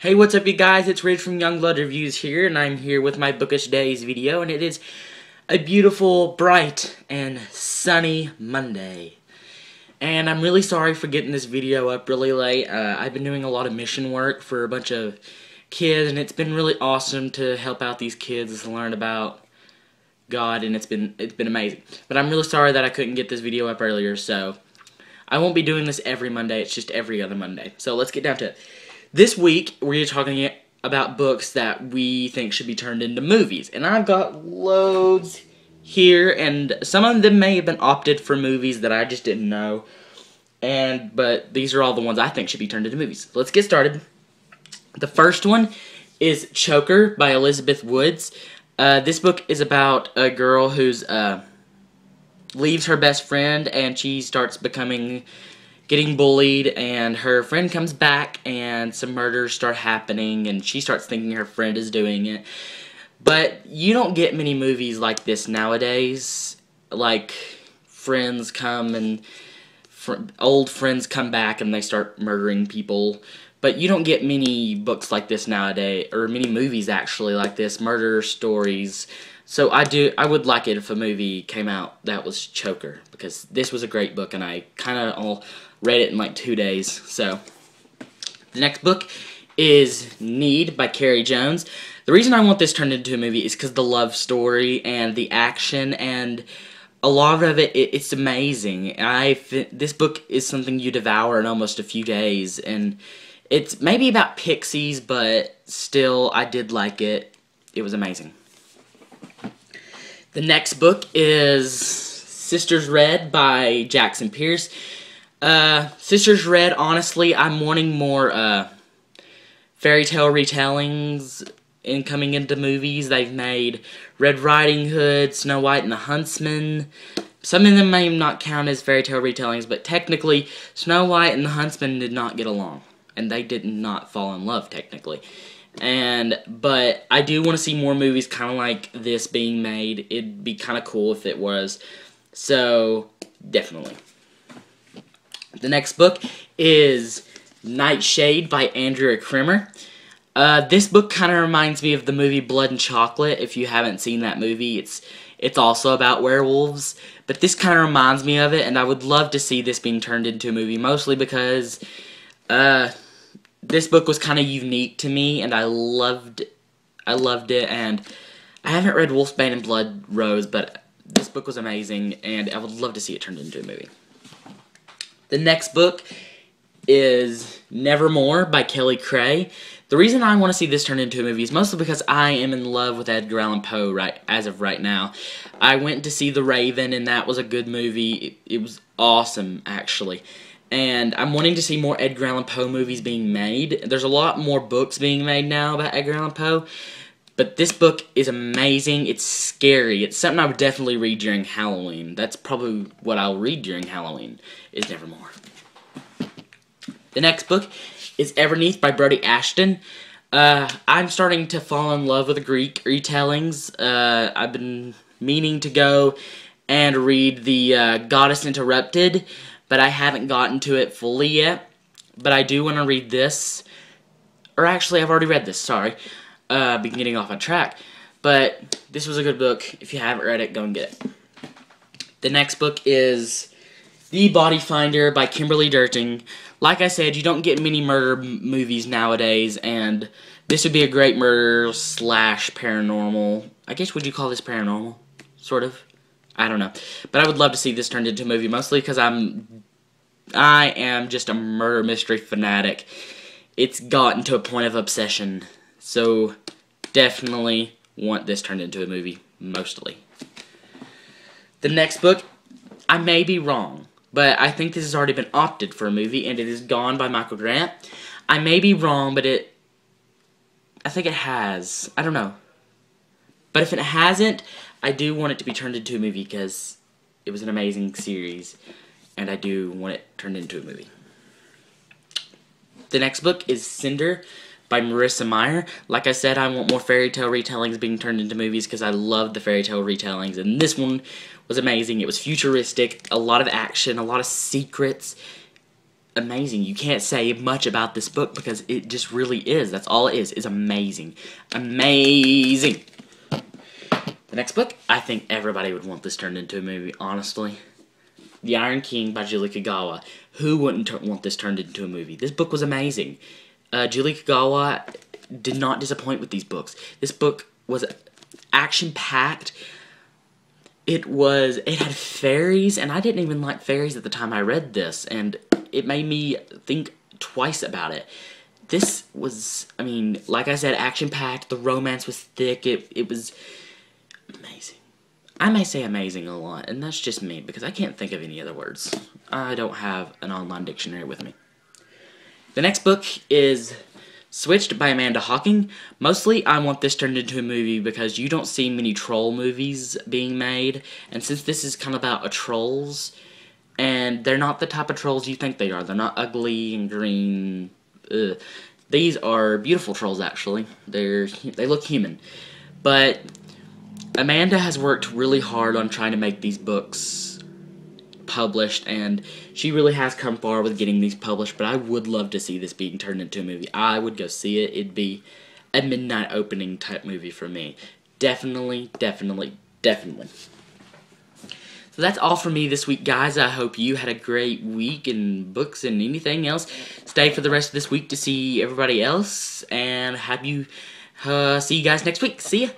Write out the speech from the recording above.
Hey, what's up you guys? It's Ridge from Youngblood Reviews here, and I'm here with my Bookish Days video, and it is a beautiful, bright, and sunny Monday. And I'm really sorry for getting this video up really late. I've been doing a lot of mission work for a bunch of kids, and it's been really awesome to help out these kids learn about God, and it's been amazing. But I'm really sorry that I couldn't get this video up earlier, so I won't be doing this every Monday, it's just every other Monday. So let's get down to it. This week, we're talking about books that we think should be turned into movies. And I've got loads here, and some of them may have been opted for movies that I just didn't know. But these are all the ones I think should be turned into movies. Let's get started. The first one is Choker by Elizabeth Woods. This book is about a girl who's leaves her best friend, and she starts getting bullied, and her friend comes back, and some murders start happening, and she starts thinking her friend is doing it. But you don't get many movies like this nowadays. Like, friends come and old friends come back and they start murdering people. But you don't get many books like this nowadays, or many movies actually like this, murder stories. So I would like it if a movie came out that was Choker, because this was a great book, and I kind of read it in like 2 days. So the next book is Need by Carrie Jones. The reason I want this turned into a movie is because the love story and the action and a lot of it's amazing. This book is something you devour in almost a few days, and it's maybe about pixies, but still, I did like it. It was amazing. The next book is Sisters Red by Jackson Pierce. Sisters Red, honestly, I'm wanting more fairy tale retellings coming into movies. They've made Red Riding Hood, Snow White and the Huntsman. Some of them may not count as fairy tale retellings, but technically, Snow White and the Huntsman did not get along, and they did not fall in love, technically. But I do want to see more movies kind of like this being made. It'd be kind of cool if it was. So, definitely. The next book is Nightshade by Andrea Krimmer. This book kind of reminds me of the movie Blood and Chocolate. If you haven't seen that movie, it's also about werewolves. But this kind of reminds me of it, and I would love to see this being turned into a movie, mostly because this book was kind of unique to me, and I loved it, and I haven't read Wolfsbane and Blood Rose, but this book was amazing, and I would love to see it turned into a movie. The next book is Nevermore by Kelly Cray. The reason I want to see this turned into a movie is mostly because I am in love with Edgar Allan Poe as of right now. I went to see The Raven, and that was a good movie. It was awesome, actually. And I'm wanting to see more Edgar Allan Poe movies being made. There's a lot more books being made now about Edgar Allan Poe. But this book is amazing. It's scary. It's something I would definitely read during Halloween. That's probably what I'll read during Halloween, is Nevermore. The next book is Everneath by Brody Ashton. I'm starting to fall in love with the Greek retellings. I've been meaning to go and read the Goddess Interrupted, but I haven't gotten to it fully yet. But I do want to read this. Or actually, I've already read this, sorry. I've been getting off on track. But this was a good book. If you haven't read it, go and get it. The next book is The Body Finder by Kimberly Durting. Like I said, you don't get many murder movies nowadays, and this would be a great murder / paranormal. I guess, would you call this paranormal? Sort of. I don't know. But I would love to see this turned into a movie, mostly because I am just a murder mystery fanatic. It's gotten to a point of obsession. So, definitely want this turned into a movie, mostly. The next book, I may be wrong, but I think this has already been opted for a movie, and it is Gone by Michael Grant. I may be wrong, but I think it has. I don't know. But if it hasn't, I do want it to be turned into a movie because it was an amazing series, and I do want it turned into a movie. The next book is Cinder by Marissa Meyer. Like I said, I want more fairy tale retellings being turned into movies because I love the fairy tale retellings, and this one was amazing. It was futuristic, a lot of action, a lot of secrets. amazing. You can't say much about this book because it just really is. That's all it is amazing. Amazing. The next book, I think everybody would want this turned into a movie, honestly. The Iron King by Julie Kagawa. Who wouldn't want this turned into a movie? This book was amazing. Julie Kagawa did not disappoint with these books. This book was action-packed. It had fairies, and I didn't even like fairies at the time I read this, and it made me think twice about it. This was, I mean, like I said, action-packed. The romance was thick. It was amazing. I may say amazing a lot, and that's just me, because I can't think of any other words. I don't have an online dictionary with me. The next book is Switched by Amanda Hocking. Mostly, I want this turned into a movie because you don't see many troll movies being made, and since this is kind of about trolls, and they're not the type of trolls you think they are. They're not ugly and green. Ugh. These are beautiful trolls, actually. They look human. But Amanda has worked really hard on trying to make these books published, and she really has come far with getting these published, but I would love to see this being turned into a movie. I would go see it. It'd be a midnight opening type movie for me. Definitely, definitely, definitely. So that's all for me this week, guys. I hope you had a great week in books and anything else. Stay for the rest of this week to see everybody else, and see you guys next week. See ya!